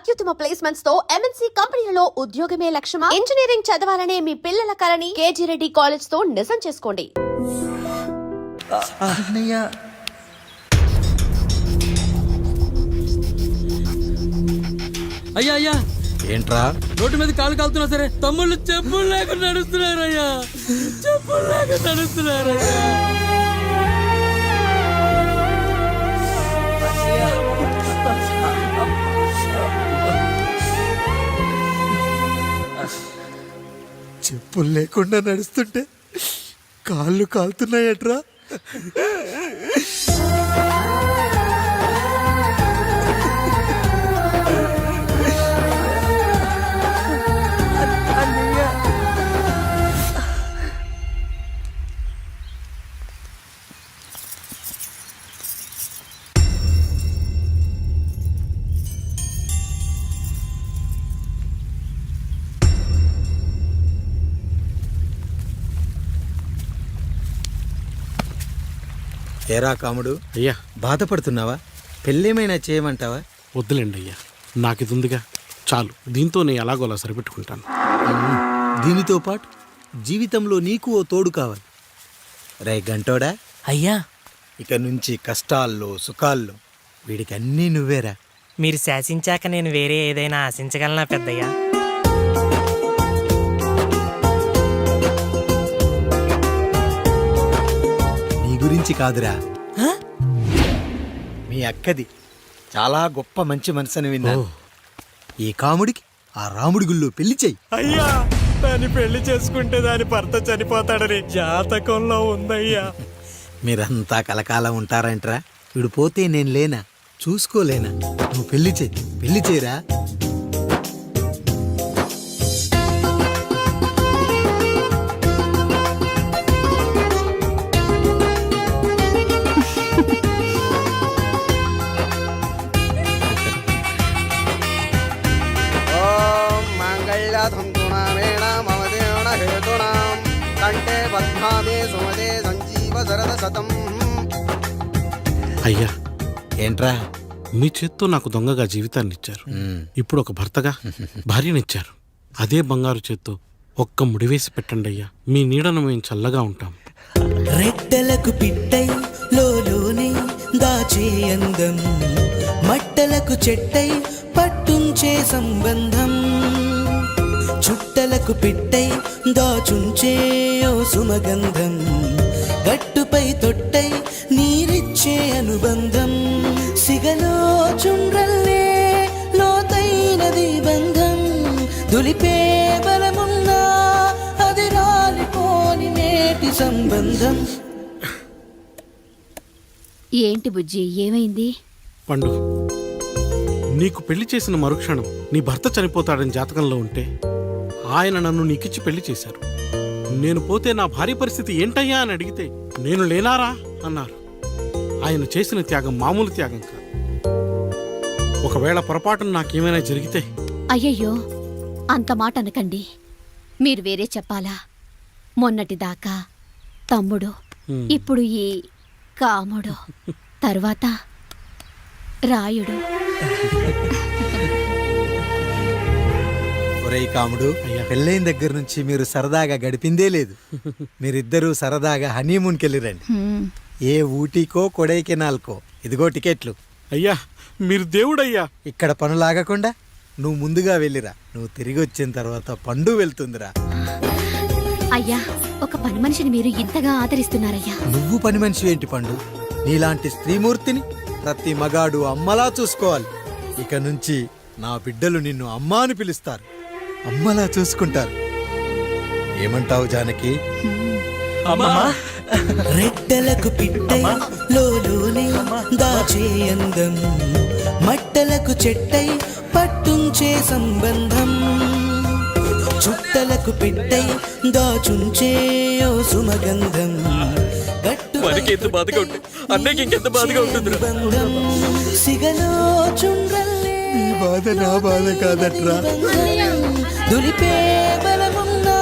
అత్యుత్తమ ప్లేస్మెంట్స్ తో ఎంఎన్సీ కంపెనీలలో ఉద్యోగమే లక్ష్యమా? ఇంజనీరింగ్ చదవాలనే మీ పిల్లల కలని కేజీ రెడ్డి కాలేజ్ తో నిజం చేసుకోండి. అయ్యా అయ్యా ఏంట్రా రోడ్డు మీద కాలు కాలుతున్నా సరే తమ్ముళ్ళు చెప్పులు లేకుండా నడుస్తున్నారయ్యా, చెప్పులు లేకుండా నడుస్తున్నారయ్యా. చెప్పులు లేకుండా నడుస్తుంటే కాళ్ళు కాలుతున్నాయట్రా. ఏరా కాముడు, అయ్యా బాధపడుతున్నావా? పెళ్ళేమైనా చేయమంటావా? వద్దులేండి అయ్యా, నాకు ఇది ఉందిగా చాలు, దీంతో నేను ఎలాగోలా సరిపెట్టుకుంటాను. దీనితో పాటు జీవితంలో నీకు ఓ తోడు కావాలి. రే గంటోడా అయ్యా, ఇక నుంచి కష్టాల్లో సుఖాల్లో వీడికి అన్నీ నువ్వేరా. మీరు శాసించాక నేను వేరే ఏదైనా ఆశించగలనా పెద్దయ్యా? గురించి కాదురా, మీ అక్కది చాలా గొప్ప మంచి మనసుని విన్నా. ఈ కాముడికి ఆ రాముడి గుళ్ళో పెళ్లి చెయ్యి. అయ్యా, దాన్ని పెళ్లి చేసుకుంటే దాని భర్త చనిపోతాడని జాతకంలో ఉందయ్యా. మీరంతా కలకాలం ఉంటారంట్రా. వీడు పోతే నేను లేనా, చూసుకోలేనా? నువ్వు పెళ్లి చేయరా. అయ్యా ఏంట్రా? మీ చేత్తో నాకు దొంగగా జీవితాన్ని ఇచ్చారు, ఇప్పుడు ఒక భర్తగా భార్యనిచ్చారు. అదే బంగారు చేత్తో ఒక్క ముడివేసి పెట్టండి అయ్యా, మీ నీడను మేము చల్లగా ఉంటాం. రెట్టలకు పిట్టై లోలోని దాచే అందం, మట్టలకు చెట్టై పట్టుంచే సంబంధం, చుట్టలకు పిట్టై దాచుంచే ఓ సుమగంధం, గట్టుపై తొట్టై నీరిచ్చే అనుబంధం, సిగలో చుండ్రల్లే లోతైనది బంధం, దులిపే బలమున్నా అది రాలిపోని నేటి సంబంధం. ఏంటి బుజ్జి, ఏమైంది? పండు, నీకు పెళ్లి చేసిన మరుక్షణం నీ భర్త చనిపోతాడని జాతకంలో ఉంటే ఆయన నన్ను నీకిచ్చి పెళ్లి చేశారు. నేను పోతే నా భార్య పరిస్థితి ఏంటయ్యా అని అడిగితే నేను లేనారా అన్నారు. ఆయన చేసిన త్యాగం మామూలు త్యాగం కాదు. ఒకవేళ పొరపాటున నాకేమైనా జరిగితే? అయ్యయ్యో, అంత మాట అనకండి. మీరు వేరే చెప్పాలా? మొన్నటిదాకా తమ్ముడు, ఇప్పుడు ఈ కాముడు, తర్వాత రాయుడు. ఒరేయ్ కాముడు, పెళ్ళైన దగ్గర నుంచి మీరు సరదాగా గడిపిందే లేదు. మీరిద్దరూ సరదాగా హనీమూన్కి వెళ్ళిరండి. ఏ ఊటీకో కొడైకెనాల్కో. ఇదిగో టికెట్లు. అయ్యా మీరు దేవుడయ్యా. ఇక్కడ పనులాగకుండా నువ్వు ముందుగా వెళ్ళిరా. నువ్వు తిరిగి వచ్చిన తర్వాత పండు వెళ్తుందిరా. అయ్యా, ఒక పని మనిషిని మీరు ఇంతగా ఆదరిస్తున్నారయ్యా. నువ్వు పని మనిషి ఏంటి పండు? నీలాంటి స్త్రీమూర్తిని ప్రతి మగాడు అమ్మలా చూసుకోవాలి. ఇక నుంచి నా బిడ్డలు నిన్ను అమ్మా అని పిలుస్తారు, అమ్మలా చూసుకుంటారు. ఏమంటావు జానకి? రెట్టలకు పిట్టై లోలోని దాచే అందం, మట్టలకు చెట్టై పట్టుంచే సంబంధం, చుట్టలకు పెట్టై దాచుంచే ఓ సుమగంధం, ఎంత బాధగా ఉంటుంది అన్నకి ఇంకెంత బాధగా ఉంటుంది. సిగలో చుండ్రల్లే ఈ బాధ నా బాధ కాదట్రా. దులిపే బలమున్నా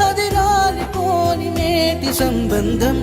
అది రాలిపోని నేటి సంబంధం.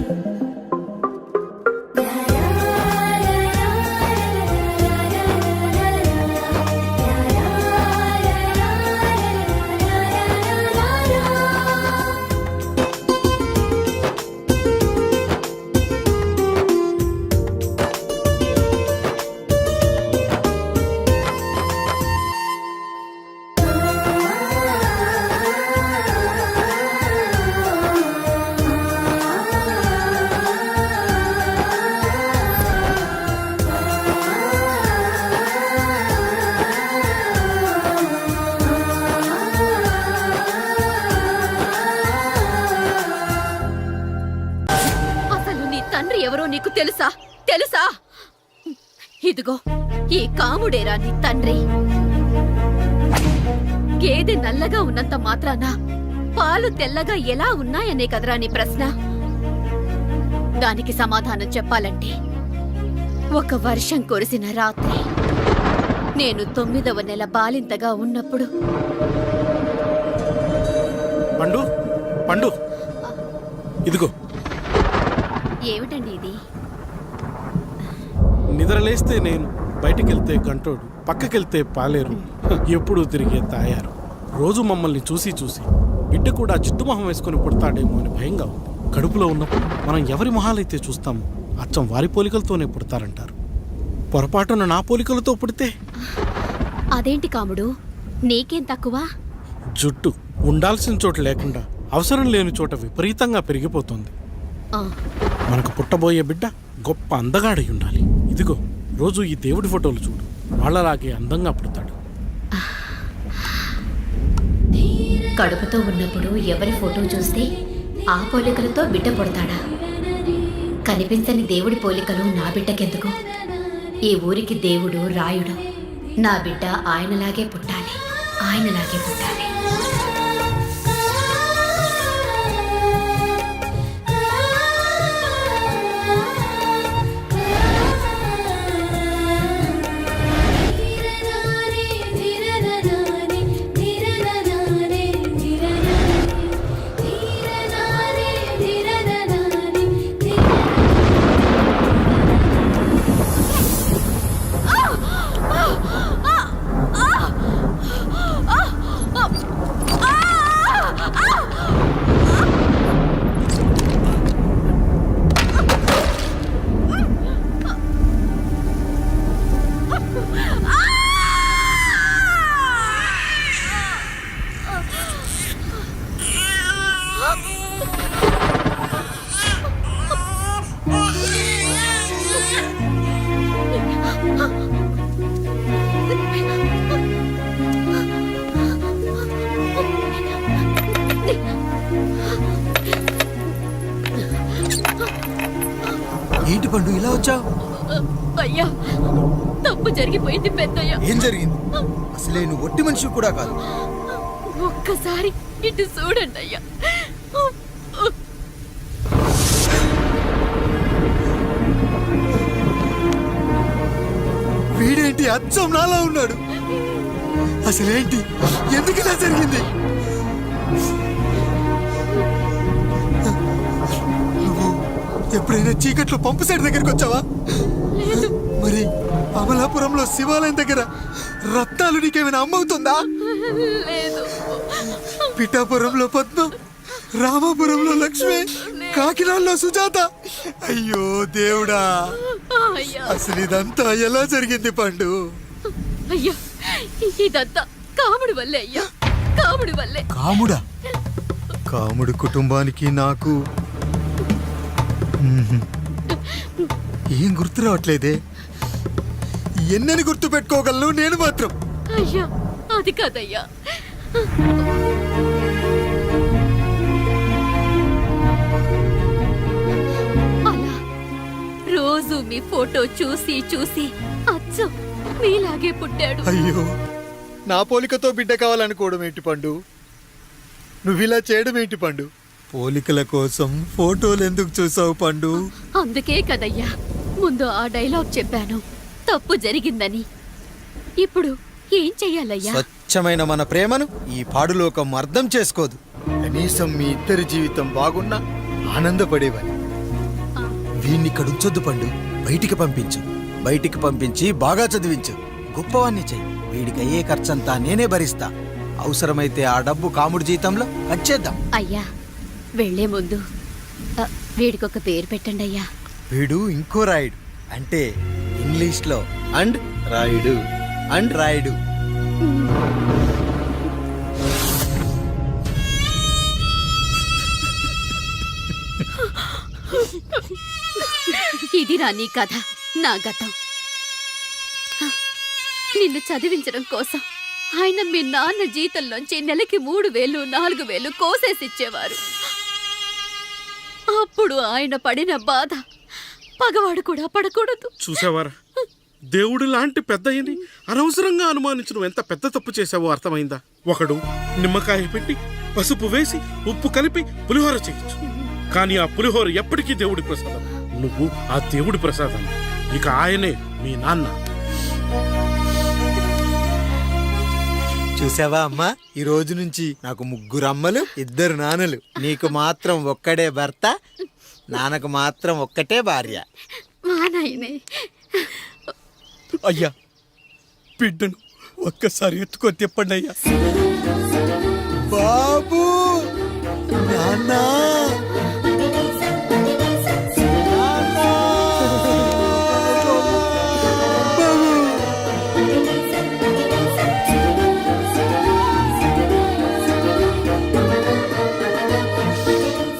తెలుసా తెలుసా ఇదిగో ఈ కాముడేరా నీ తండ్రి. గేదె నల్లగా ఉన్నంత మాత్రాన పాలు తెల్లగా ఎలా ఉన్నాయనే కదరా నీ ప్రశ్న. దానికి సమాధానం చెప్పాలంటే ఒక వర్షం కురిసిన రాత్రి నేను 9వ నెల బాలింతగా ఉన్నప్పుడు. పండు పండు ఇదిగో ఏమిటండి ఇది? నిద్రలేస్తే నేను, బయటికెళ్తే కంటోడు, పక్కకెళ్తే పాలేరు, ఎప్పుడూ తిరిగే తాయారు. రోజు మమ్మల్ని చూసి చూసి బిడ్డ కూడా చిట్టు మొహం వేసుకొని పుడతాడేమో అని భయంగా ఉంది. కడుపులో ఉన్నప్పుడు మనం ఎవరి మొహాలైతే చూస్తామో అచ్చం వారి పోలికలతోనే పుడతారంటారు. పొరపాటున నా పోలికలతో పుడితే? అదేంటి కాముడు, నీకేం తక్కువ? జుట్టు ఉండాల్సిన చోట లేకుండా అవసరం లేని చోట విపరీతంగా పెరిగిపోతుంది. ఆ, మనకు పుట్టబోయే బిడ్డ గొప్ప అందగాడై ఉండాలి. ఇదిగో రోజు ఈ దేవుడి ఫోటోలు చూడు, వాళ్ళలాగే అందంగా పుడతాడు. కడుపుతో ఉన్నప్పుడు ఎవరి ఫోటో చూస్తే ఆ పోలికలతో బిడ్డ పుడతాడా? కనిపించని దేవుడి పోలికలు నా బిడ్డకెందుకు? ఈ ఊరికి దేవుడు రాయుడు. నా బిడ్డ ఆయనలాగే పుట్టాలి, ఆయనలాగే పుట్టాలి. ఏంటి పండు ఇలా వచ్చావు? అయ్యా, తప్పు జరిగిపోయింది పెద్దయ్యా. ఏం జరిగింది? అసలే నువ్వు ఒట్టి మనిషి కూడా కాదు. ఒక్కసారి ఇటు చూడండి అయ్యా. వీడేంటి అచ్చం నాలా ఉన్నాడు? అసలేంటి, ఎందుకు ఇలా జరిగింది? నువ్వు ఎప్పుడైనా చీకట్లో పంపు సైడ్ దగ్గరికి వచ్చావా? మరి అమలాపురంలో శివాలయం దగ్గర రత్నాలు నీకేమైనా అమ్మవుతుందా? లేదు. పిఠాపురంలో పద్మ, రామాపురంలో లక్ష్మి, కాకినాడలో సుజాత. అయ్యో దేవుడా, అయ్యా అసలు ఇదంతా ఎలా జరిగింది పండు? అయ్యా, ఇదంతా కాముడి వల్లే అయ్యా, కాముడి వల్లే. కాముడా? కాముడు కుటుంబానికి నాకు ఏం గుర్తు రావట్లేదే. ఎన్నని గుర్తు పెట్టుకోగలను నేను మాత్రం. అయ్యా, అది కాదయ్యా. అలా రోజు మీ ఫోటో చూసి చూసి అచ్చం మీలాగే పుట్టాడు. అయ్యో, నా పోలికతో బిడ్డ కావాలనుకోవడం ఏంటి పండు? నువ్విలా చేయడం ఏంటి పండు? పోలికల కోసం ఫోటోలు ఎందుకు చూసావు పండు? అందుకే కదయ్యా ముందు ఆ డైలాగ్ చెప్పాను, తప్పు జరిగిందని. ఇప్పుడు ఏం చెయ్యాలయ్యా? స్వచ్ఛమైన మన ప్రేమను ఈ పాడులోకం అర్థం చేసుకోదు. కనీసం మీ ఇద్దరి జీవితం బాగున్నా ఆనందపడేవాని. వీణ్ణి ఇక్కడ ఉంచొద్దు పండు, బయటికి పంపించు. బయటికి పంపించి బాగా చదివించు, గొప్పవాణ్ణి చెయ్యి. వీడికి అయ్యే ఖర్చంతా నేనే భరిస్తా. అవసరమైతే ఆ డబ్బు కాముడి జీతంలో కట్ చేద్దాం. అయ్యా, వెళ్లే ముందు వీడికొక పేరు పెట్టండి అయ్యా. వీడు ఇంకో రాయుడు, అంటే ఇంగ్లీష్లో అండ్ రాయుడు, అండ్ రాయుడు. ఇది రా నీ కథ, నా గతం. నిన్ను చదివించడం కోసం ఆయన మీ నాన్న జీతంలోంచి నెలకి 3,000, 4,000 కోసేసిచ్చేవారు. అప్పుడు ఆయన పడిన బాధ పగవాడు కూడా పడకూడదు. చూసావారా, దేవుడు లాంటి పెద్దయ్యని అనవసరంగా అనుమానించు నువ్వు ఎంత పెద్ద తప్పు చేసావో అర్థమైందా? ఒకడు నిమ్మకాయ పెట్టి పసుపు వేసి ఉప్పు కలిపి పులిహోర చేయొచ్చు, కానీ ఆ పులిహోర ఎప్పటికీ దేవుడి ప్రసాదం. నువ్వు ఆ దేవుడి ప్రసాదం. ఇక ఆయనే మీ నాన్న. చూసావా అమ్మా, ఈ రోజు నుంచి నాకు 3 అమ్మలు 2 నాన్నలు. నీకు మాత్రం ఒక్కడే భర్త, నాన్నకు మాత్రం ఒక్కటే భార్య. మా నాయనే అయ్యా, బిడ్డను ఒక్కసారి ఎత్తుకొని తిప్పండి అయ్యా. బాబు, నాన్న,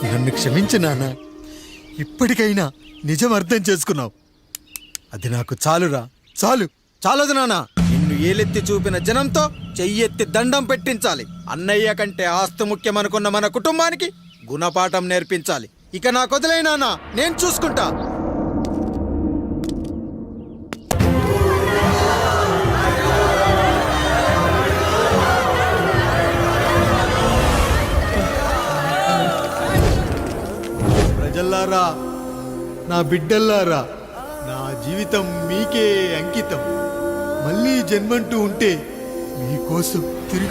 నన్ను క్షమించు నాన్న. ఇప్పటికైనా నిజం అర్థం చేసుకున్నావు. అది నాకు చాలురా, చాలు. చాలదు నాన్న. నిన్ను ఏలెత్తి చూపిన జనంతో చెయ్యెత్తి దండం పెట్టించాలి. అన్నయ్య కంటే ఆస్తు ముఖ్యమనుకున్న మన కుటుంబానికి గుణపాఠం నేర్పించాలి. ఇక నాకు వదిలే నాన్న, నేను చూసుకుంటా. ప్రజల్లారా, నా బిడ్డల్లారా, నా జీవితం మీకే అంకితం. మళ్ళీ జన్మంటూ ఉంటే మీకోసం తిరిగి